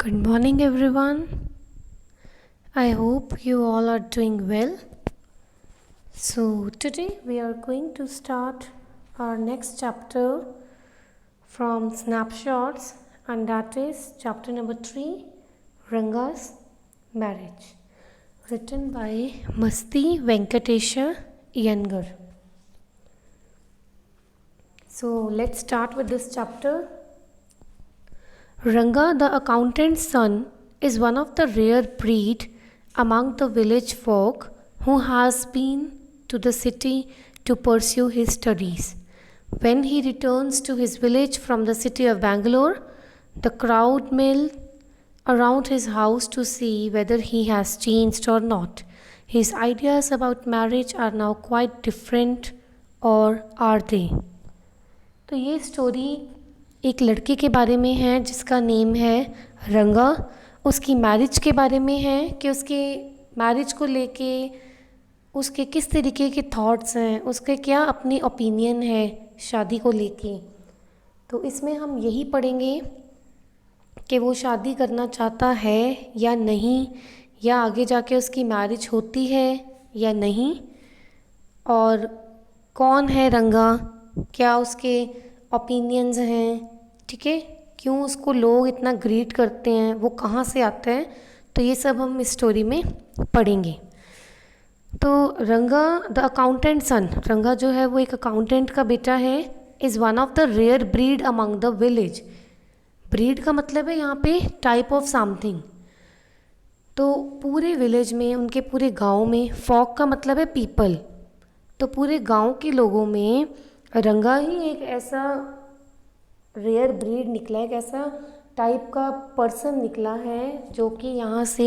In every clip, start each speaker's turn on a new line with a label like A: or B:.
A: Good morning, everyone. I hope you all are doing well. So, today we are going to start our next chapter from Snapshots, and that is chapter number 3, Ranga's Marriage, written by Masti Venkatesha Iyengar. So, let's start with this chapter. Ranga, the accountant's son, is one of the rare breed among the village folk who has been to the city to pursue his studies. When he returns to his village from the city of Bangalore, the crowd mill around his house to see whether he has changed or not. His ideas about marriage are now quite different, or are they? तो ये story एक लड़के के बारे में है जिसका name है रंगा. उसकी मैरिज के बारे में है कि उसके मैरिज को लेके उसके किस तरीके के थॉट्स हैं, उसके क्या अपनी ओपिनियन है शादी को लेके. तो इसमें हम यही पढ़ेंगे कि वो शादी करना चाहता है या नहीं, या आगे जाके उसकी मैरिज होती है या नहीं, और कौन है रंगा, क्या उसके ओपिनियंस हैं, ठीक है, क्यों उसको लोग इतना ग्रीट करते हैं, वो कहाँ से आता है. तो ये सब हम इस स्टोरी में पढ़ेंगे. तो रंगा द अकाउंटेंट सन, रंगा जो है वो एक अकाउंटेंट का बेटा है. Is one of the rare breed among the village. Breed का मतलब है यहाँ पे टाइप ऑफ समथिंग. तो पूरे विलेज में, उनके पूरे गांव में, फॉक का मतलब है पीपल, तो पूरे गांव के लोगों में रंगा ही एक ऐसा रेयर ब्रीड निकला है, एक ऐसा टाइप का पर्सन निकला है जो कि यहाँ से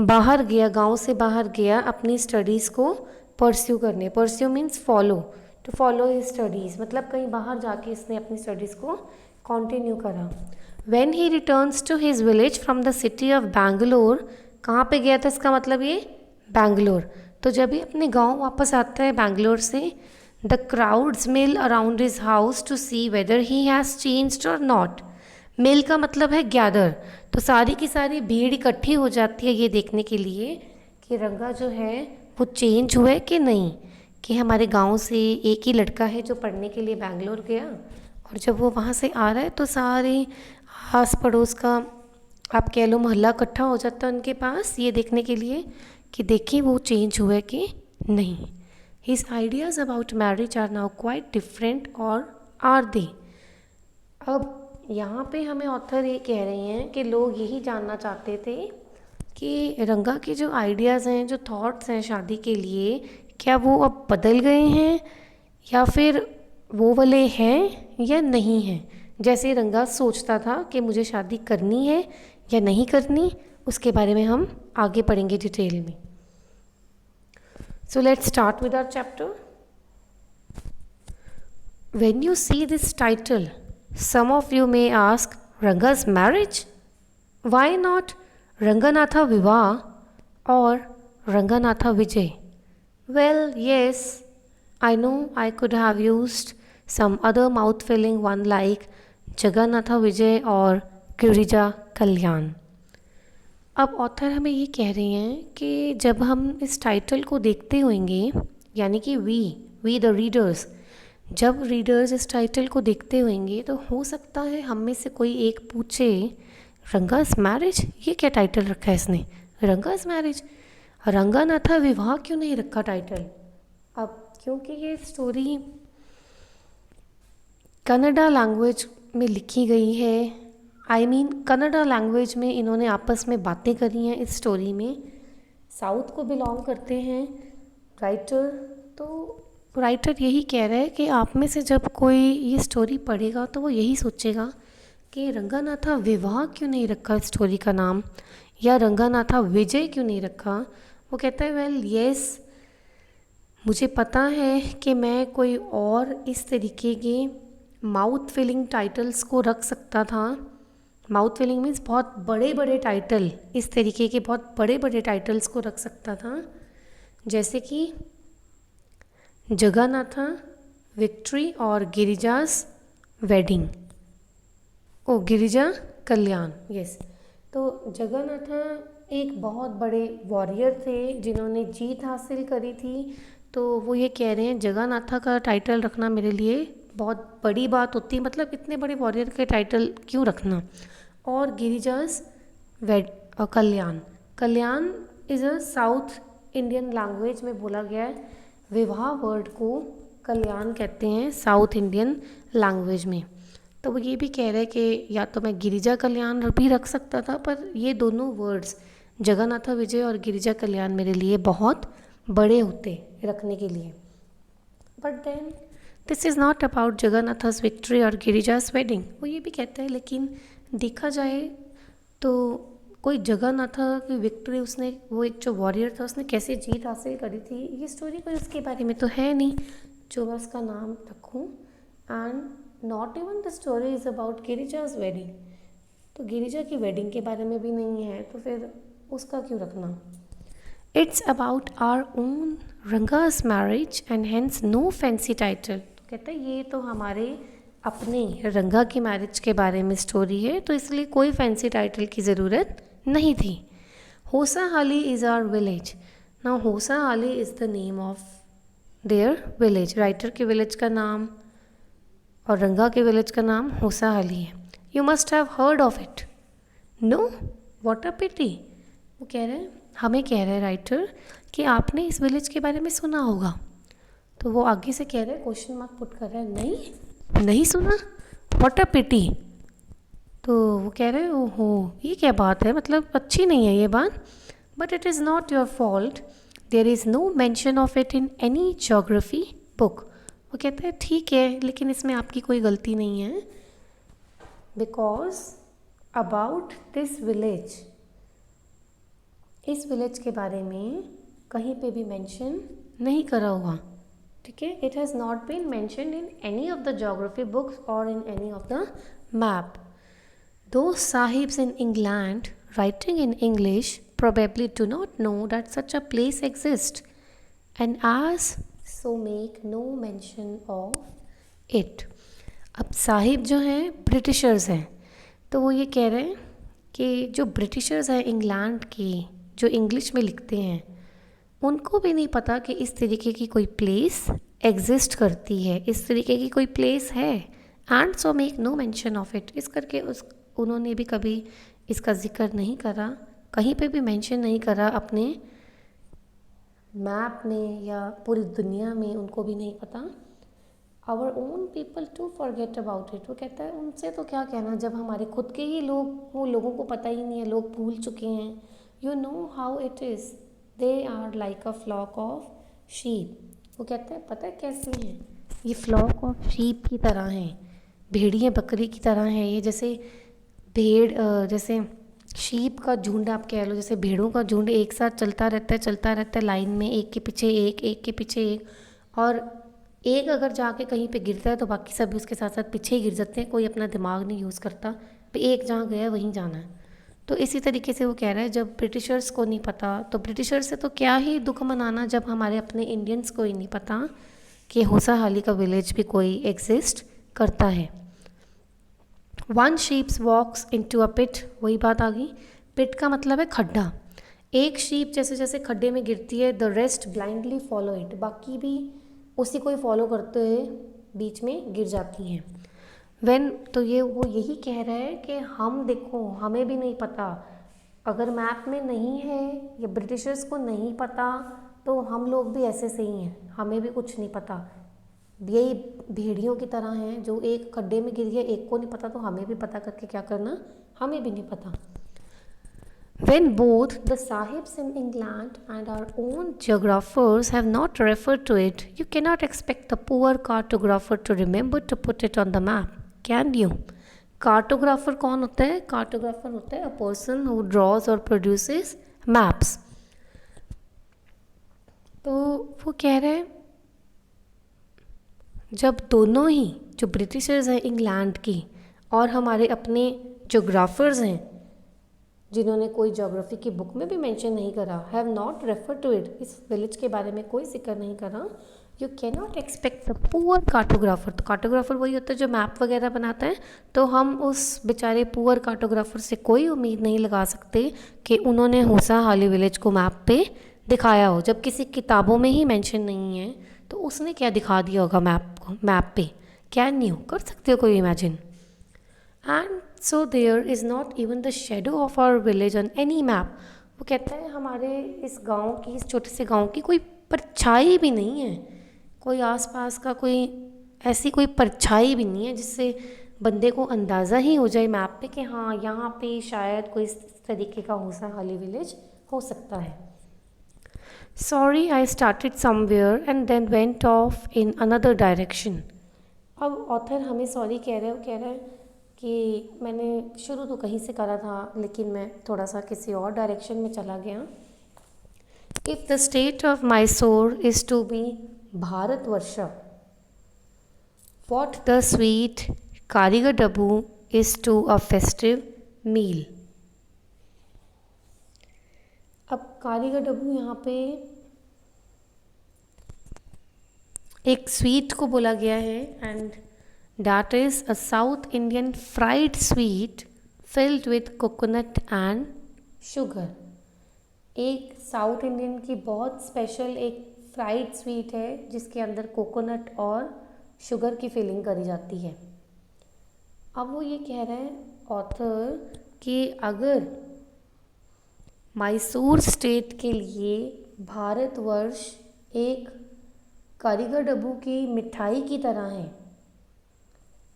A: बाहर गया, गांव से बाहर गया अपनी स्टडीज़ को परस्यू करने. Pursue means follow, to follow his studies, मतलब कहीं बाहर जाके इसने अपनी स्टडीज़ को कंटिन्यू करा. When he returns to his village from the city of Bangalore, कहाँ पे गया था इसका मतलब ये बैंगलोर. तो जब ही अपने गाँव वापस आता है बैंगलोर से, The crowds mill around his house to see whether he has changed or not. Mill का मतलब है gather. तो सारी की सारी भीड़ इकट्ठी हो जाती है ये देखने के लिए कि रंगा जो है वो चेंज हुआ है कि नहीं, कि हमारे गांव से एक ही लड़का है जो पढ़ने के लिए बैंगलोर गया, और जब वो वहाँ से आ रहा है तो सारे आस पड़ोस का, आप कह लो, मोहल्ला इकट्ठा हो जाता है उनके पास ये देखने के लिए कि देखिए वो चेंज हुआ है कि नहीं. His ideas about marriage are now quite different, or are they? अब यहाँ पे हमें ऑथर ये कह रहे हैं कि लोग यही जानना चाहते थे कि रंगा के जो आइडियाज़ हैं, जो थॉट्स हैं शादी के लिए, क्या वो अब बदल गए हैं या फिर वो वाले हैं या नहीं हैं जैसे रंगा सोचता था कि मुझे शादी करनी है या नहीं करनी. उसके बारे में हम आगे पढ़ेंगे डिटेल में. So let's start with our chapter. When you see this title, some of you may ask, Ranga's marriage? Why not Ranganatha Vivah or Ranganatha Vijay? Well, yes, I know I could have used some other mouth-filling one like Jagannatha Vijay or Girija Kalyan. अब author हमें ये कह रहे हैं कि जब हम इस टाइटल को देखते होंगे, यानी कि वी द रीडर्स, जब रीडर्स इस टाइटल को देखते होंगे तो हो सकता है हम में से कोई एक पूछे, रंगास मैरिज, ये क्या टाइटल रखा है इसने, रंगास मैरिज, रंगानाथा विवाह क्यों नहीं रखा टाइटल. अब क्योंकि ये स्टोरी कन्नड़ा लैंग्वेज में लिखी गई है, कन्नड़ा लैंग्वेज में इन्होंने आपस में बातें करी हैं इस स्टोरी में. साउथ को बिलोंग करते हैं राइटर, तो राइटर यही कह रहा है कि आप में से जब कोई ये स्टोरी पढ़ेगा तो वो यही सोचेगा कि रंगानाथा विवाह क्यों नहीं रखा स्टोरी का नाम, या रंगानाथा विजय क्यों नहीं रखा. वो कहता है, वेल येस, मुझे पता है कि मैं कोई और इस तरीके के माउथ फिलिंग टाइटल्स को रख सकता था. माउथ फिलिंग मीन्स बहुत बड़े बड़े टाइटल, इस तरीके के बहुत बड़े बड़े टाइटल्स को रख सकता था, जैसे कि जगन्नाथा विक्ट्री और गिरिजास वेडिंग, गिरिजा कल्याण, यस. तो जगन्नाथा एक बहुत बड़े वॉरियर थे जिन्होंने जीत हासिल करी थी। तो वो ये कह रहे हैं जगन्नाथा का टाइटल रखना मेरे लिए बहुत बड़ी बात होती है, मतलब इतने बड़े वॉरियर के टाइटल क्यों रखना। और Girija's wed kalyan, kalyan is a south Indian language में बोला गया है। विवाह वर्ड को कल्याण कहते हैं साउथ इंडियन लैंग्वेज में। तो वो ये भी कह रहे हैं कि या तो मैं गिरिजा कल्याण भी रख सकता था, पर ये दोनों वर्ड्स जगन्नाथ विजय और गिरिजा कल्याण मेरे लिए बहुत बड़े होते रखने के लिए। But then this is not about Jagannath's victory और गिरिजास वेडिंग। वो ये भी कहता है लेकिन देखा जाए तो कोई जगन्नाथ की विक्ट्री, उसने वो एक जो वॉरियर था उसने कैसे जीत हासिल करी थी, ये स्टोरी कोई उसके बारे में तो है नहीं जो मैं उसका नाम रखूं। And not even the story is about Girija's wedding, तो गिरिजा की वेडिंग के बारे में भी नहीं है, तो फिर उसका क्यों रखना। It's about our own Ranga's marriage and hence no fancy title. तो कहता है ये तो हमारे अपने रंगा की मैरिज के बारे में स्टोरी है, तो इसलिए कोई फैंसी टाइटल की ज़रूरत नहीं थी। Hosahalli is our village. Now Hosahalli is the name of their village. Writer के विलेज का नाम और रंगा के विलेज का नाम होसाहाली है। You must have heard of it. No, what a pity. वो कह रहे हैं, हमें कह रहे हैं राइटर कि आपने इस विलेज के बारे में सुना होगा। तो वो आगे से कह रहे हैं, क्वेश्चन मार्क पुट कर रहे हैं, नहीं नहीं सुना, व्हाट अ पिटी। तो वो कह रहे हैं ओहो ये क्या बात है, मतलब अच्छी नहीं है ये बात। But it is not your fault, there is no mention of it in any geography book. वो कहता है ठीक है लेकिन इसमें आपकी कोई गलती नहीं है, बिकॉज अबाउट दिस विलेज, इस विलेज के बारे में कहीं पे भी मेंशन नहीं करा हुआ। ठीक है, it has not been mentioned in any of the geography books और in any of the map. Those sahibs in England writing in English probably do not know that such a place exists and as so make no mention of it. अब साहिब जो हैं Britishers हैं, तो वो ये कह रहे हैं कि जो ब्रिटिशर्स हैं इंग्लैंड की जो इंग्लिश में लिखते हैं उनको भी नहीं पता कि इस तरीके की कोई प्लेस एग्जिस्ट करती है, इस तरीके की कोई प्लेस है। And so make no mention of it, इस करके उन्होंने भी कभी इसका जिक्र नहीं करा, कहीं पे भी मेंशन नहीं करा अपने मैप में या पूरी दुनिया में, उनको भी नहीं पता। Our own people to forget about it. वो कहता है उनसे तो क्या कहना जब हमारे खुद के ही लोग, वो लोगों को पता ही नहीं है, लोग भूल चुके हैं। You know how it is, they are like a flock of sheep. वो कहता है पता है कैसे हैं ये, फ्लॉक ऑफ शीप की तरह हैं, भेड़िए बकरी की तरह हैं ये। जैसे भेड़, जैसे शीप का झुंड आप कह लो, जैसे भेड़ों का झुंड एक साथ चलता रहता है लाइन में, एक के पीछे एक के पीछे एक, और एक अगर जाके कहीं पे गिरता है तो बाकी सब उसके साथ साथ पीछे ही गिर जाते हैं, कोई अपना दिमाग नहीं यूज़ करता, तो एक जहाँ गया वहीं जाना है। तो इसी तरीके से वो कह रहा है जब ब्रिटिशर्स को नहीं पता तो ब्रिटिशर्स से तो क्या ही दुख मनाना जब हमारे अपने इंडियंस को ही नहीं पता कि होसाहाली का विलेज भी कोई एग्जिस्ट करता है। One sheeps walks into a pit, वही बात आ गई, पिट का मतलब है खड्डा। एक शीप जैसे जैसे खड्डे में गिरती है, the rest blindly follow it, बाकी भी उसी को ही फॉलो करते हुए बीच में गिर जाती हैं। व्हेन, तो ये वो यही कह रहा है कि हम देखो हमें भी नहीं पता, अगर मैप में नहीं है या ब्रिटिशर्स को नहीं पता तो हम लोग भी ऐसे से ही हैं, हमें भी कुछ नहीं पता। यही भेड़ियों की तरह हैं जो एक खड्डे में गिर गया, एक को नहीं पता तो हमें भी पता करके क्या करना, हमें भी नहीं पता। When both the sahibs in England and our own geographers have not referred to it, you cannot expect the poor cartographer to remember to put it on the map, can you? Cartographer कौन होता है? Cartographer होता है a person who draws or produces maps. तो वो कह रहे हैं जब दोनों ही जो ब्रिटिशर्स हैं इंग्लैंड की और हमारे अपने जोग्राफर्स हैं जिन्होंने कोई ज्योग्राफी की बुक में भी मेंशन नहीं करा, have not refer to it, इस विलेज के बारे में कोई जिक्र नहीं करा, you can not expect the poor cartographer. तो कार्टोग्राफर वही होता है जो मैप वगैरह बनाता है, तो हम उस बेचारे पुअर कार्टोग्राफर से कोई उम्मीद नहीं लगा सकते कि उन्होंने होसा हाली विलेज को मैप पे दिखाया हो, जब किसी किताबों में ही मेंशन नहीं है तो उसने क्या दिखा दिया होगा मैप पे। कैन यू कर सकते हो कोई imagine? And so there is not even the shadow of our village on any map. वो कहता है हमारे इस गांव की, इस छोटे से गांव की कोई परछाई भी नहीं है, कोई आसपास का कोई ऐसी कोई परछाई भी नहीं है जिससे बंदे को अंदाज़ा ही हो जाए मैप पे कि हाँ यहाँ पे शायद कोई इस तरीके का होसा हाली विलेज हो सकता है। Sorry I started somewhere and then went off in another direction. अब ऑथर हमें सॉरी कह रहे हो, कह रहे हैं कि मैंने शुरू तो कहीं से करा था लेकिन मैं थोड़ा सा किसी और डायरेक्शन में चला गया। If the state of Mysore is to be Bharatvarsha, what the sweet karigadubu is to a festive meal. अब कारीगर डब्बू यहाँ पे एक स्वीट को बोला गया है and that is a south Indian fried sweet filled with coconut and sugar. एक साउथ इंडियन की बहुत स्पेशल एक फ्राइड स्वीट है जिसके अंदर कोकोनट और शुगर की फिलिंग करी जाती है। अब वो ये कह रहे हैं ऑथर कि अगर मैसूर स्टेट के लिए भारतवर्ष एक कारीगर डब्बू की मिठाई की तरह है,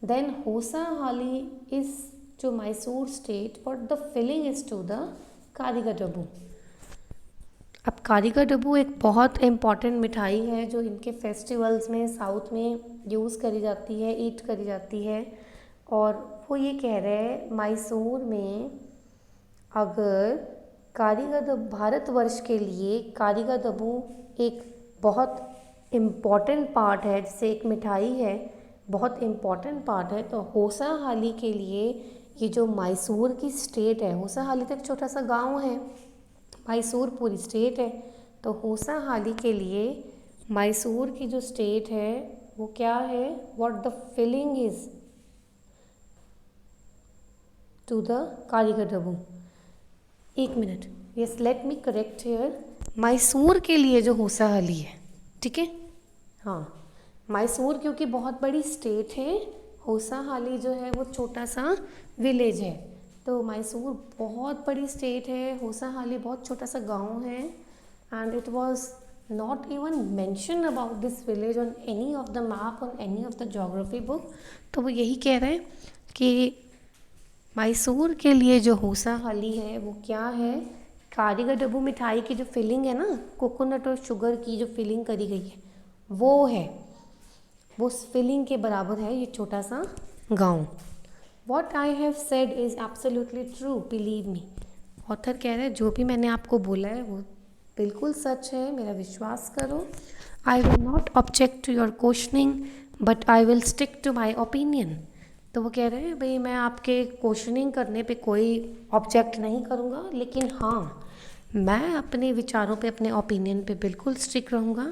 A: then Hosahalli is to Mysore state what the filling is to the karigadubu. अब कारीगर डब्बू एक बहुत इम्पॉर्टेंट मिठाई है जो इनके फेस्टिवल्स में साउथ में यूज़ करी जाती है, ईट करी जाती है। और वो ये कह रहे हैं मैसूर में अगर कारीगर भारतवर्ष के लिए कारीगर डब्बू एक बहुत इम्पॉर्टेंट पार्ट है, जैसे एक मिठाई है बहुत इम्पॉर्टेंट पार्ट है, तो होसा हाली के लिए ये जो मैसूर की स्टेट है, होसा हाली तो एक छोटा सा गांव है, मैसूर पूरी स्टेट है, तो होसा हाली के लिए मैसूर की जो स्टेट है वो क्या है, what the filling is to the karigadubu. एक minute, yes let me correct here, Mysore के लिए जो होसा हाली है, ठीक है, हाँ मैसूर क्योंकि बहुत बड़ी स्टेट है, होसा हाली जो है वो छोटा सा विलेज है। तो मैसूर बहुत बड़ी स्टेट है, होसा हाली बहुत छोटा सा गांव है and it was not even mention about this village on any of the map on any of the geography book. तो वो यही कह रहे हैं कि मैसूर के लिए जो होसा हाली है वो क्या है, कारीगर डब्बू मिठाई की जो फिलिंग है ना, कोकोनट और शुगर की जो फिलिंग करी गई है वो है, वो फिलिंग के बराबर है ये छोटा सा गांव। What I have said is absolutely true, believe me। Author कह रहे हैं जो भी मैंने आपको बोला है वो बिल्कुल सच है, मेरा विश्वास करो। I will not object to your questioning, but I will stick to my opinion। तो वो कह रहे हैं भाई मैं आपके क्वेश्चनिंग करने पे कोई ऑब्जेक्ट नहीं करूँगा, लेकिन हाँ मैं अपने विचारों पे, अपने ओपिनियन पे बिल्कुल स्टिक रहूँगा।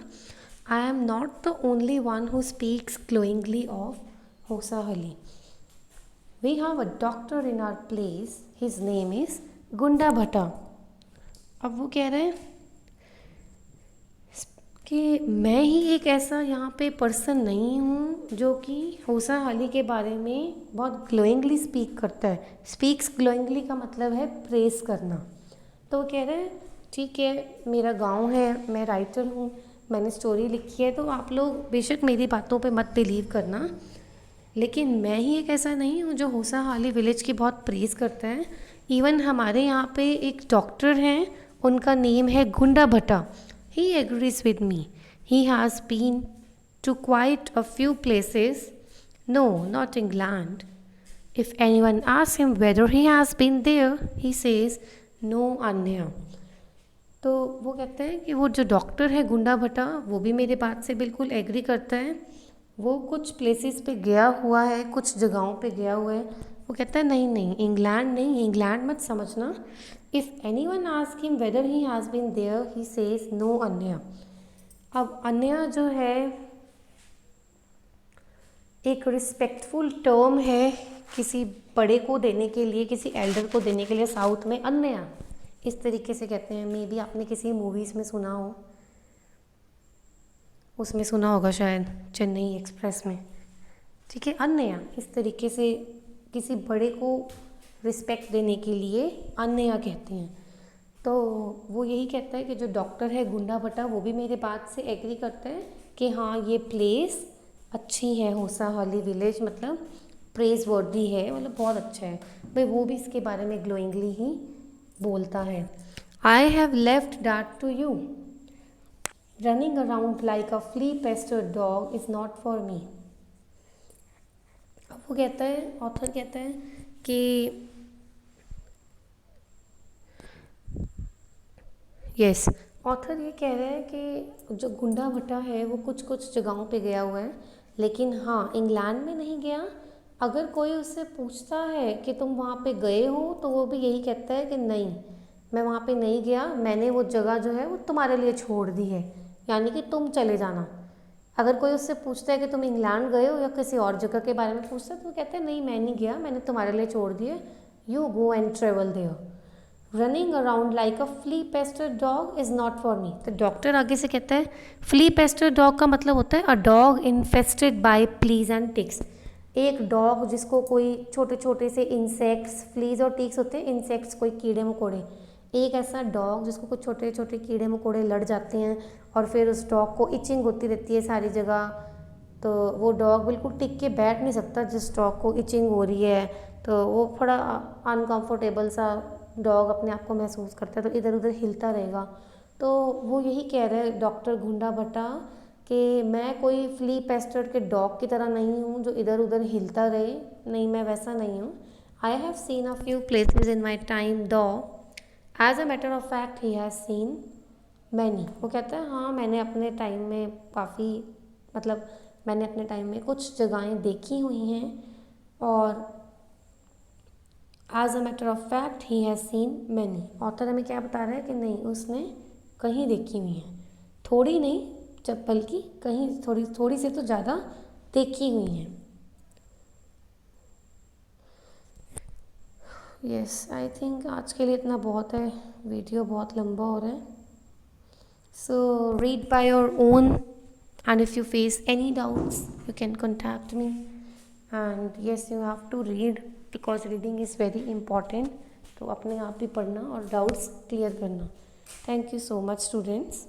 A: I am not the only one who speaks glowingly of होसा हाली। We have a doctor in our place, his name is गुंडा भट्टा। अब वो कह रहे हैं कि मैं ही एक ऐसा यहाँ पे पर्सन नहीं हूँ जो कि होसा हाली के बारे में बहुत ग्लोइंगली स्पीक करता है। स्पीक्स ग्लोइंगली का मतलब है प्रेस करना। तो वो कह रहे हैं ठीक है मेरा गांव है, मैं राइटर हूँ, मैंने स्टोरी लिखी है, तो आप लोग बेशक मेरी बातों पे मत बिलीव करना, लेकिन मैं ही एक ऐसा नहीं हूँ जो होसा हाली विलेज की बहुत प्रेज करता है। इवन हमारे यहाँ पे एक डॉक्टर हैं, उनका नेम है Gunda Bhatta. He agrees with me, he has been to quite a few places, no not England. If anyone asks him whether he has been there, he says no अन्य। तो वो कहते हैं कि वो जो डॉक्टर है गुंडा भट्टा वो भी मेरे बात से बिल्कुल एग्री करता है। वो कुछ प्लेसेस पे गया हुआ है, कुछ जगहों पे गया हुआ है। वो कहता है नहीं नहीं इंग्लैंड नहीं, इंग्लैंड मत समझना। If anyone ask him whether he has been there, he says no अन्य। अब अन्य जो है एक रिस्पेक्टफुल टर्म है किसी बड़े को देने के लिए, किसी एल्डर को देने के लिए। साउथ में अन्य इस तरीके से कहते हैं। मे बी आपने किसी मूवीज़ में सुना हो, उसमें सुना होगा शायद, चेन्नई एक्सप्रेस में। ठीक है, अन्य इस तरीके से किसी बड़े को रिस्पेक्ट देने के लिए अन्य कहते हैं। तो वो यही कहता है कि जो डॉक्टर है गुंडा भट्टा, वो भी मेरे बात से एग्री करता है कि हाँ ये प्लेस अच्छी है, होसाहली विलेज मतलब प्रेज वर्दी है, मतलब बहुत अच्छा है भाई। वो भी इसके बारे में ग्लोइंगली ही बोलता है। I have left that to you, running around like a flea pestered dog is not for me. अब वो कहता है, ऑथर कहता है कि यस, ऑथर ये कह रहा है कि जो गुंडा भट्टा है वो कुछ कुछ जगहों पे गया हुआ है, लेकिन हाँ इंग्लैंड में नहीं गया। अगर कोई उससे पूछता है कि तुम वहाँ पे गए हो, तो वो भी यही कहता है कि नहीं, मैं वहाँ पे नहीं गया, मैंने वो जगह जो है वो तुम्हारे लिए छोड़ दी है, यानी कि तुम चले जाना। अगर कोई उससे पूछता है कि तुम इंग्लैंड गए हो या किसी और जगह के बारे में पूछता है, तो वो कहता है नहीं मैं नहीं गया, मैंने तुम्हारे लिए छोड़ दिया, you go and travel there. Running around like a flea pester dog is not for me. तो डॉक्टर आगे से कहता है फ्ली पेस्टर डॉग का मतलब होता है a dog infested by fleas and ticks. एक डॉग जिसको कोई छोटे छोटे से इंसेक्ट्स, फ्लीज और टिक्स होते हैं इंसेक्ट्स, कोई कीड़े मकोड़े, एक ऐसा डॉग जिसको कुछ छोटे छोटे कीड़े मकोड़े लड़ जाते हैं और फिर उस डॉग को इचिंग होती रहती है सारी जगह। तो वो डॉग बिल्कुल टिक के बैठ नहीं सकता जिस डॉग को इचिंग हो रही है, तो वो थोड़ा अनकंफर्टेबल सा डॉग अपने आप को महसूस करता है, तो इधर उधर हिलता रहेगा। तो वो यही कह रहे हैं डॉक्टर गुंडा भट्टा कि मैं कोई फ्ली पेस्टर के डॉग की तरह नहीं हूँ जो इधर उधर हिलता रहे, नहीं मैं वैसा नहीं हूँ। I have seen a few places in my time though, as a matter of fact he has seen many. वो कहता है हाँ मैंने अपने टाइम में काफ़ी, मतलब मैंने अपने टाइम में कुछ जगहें देखी हुई हैं, और as a matter of fact he has seen many. Author हमें क्या बता रहा है कि नहीं उसने कहीं देखी हुई है, थोड़ी नहीं जब बल्कि कहीं थोड़ी थोड़ी से तो ज़्यादा देखी हुई हैं। यस, आई थिंक आज के लिए इतना बहुत है, वीडियो बहुत लंबा हो रहा है। So read by your own, and if you face any doubts you can contact me, and yes you have to read because reading is very important. तो अपने आप ही पढ़ना और डाउट्स क्लियर करना। Thank you so much students.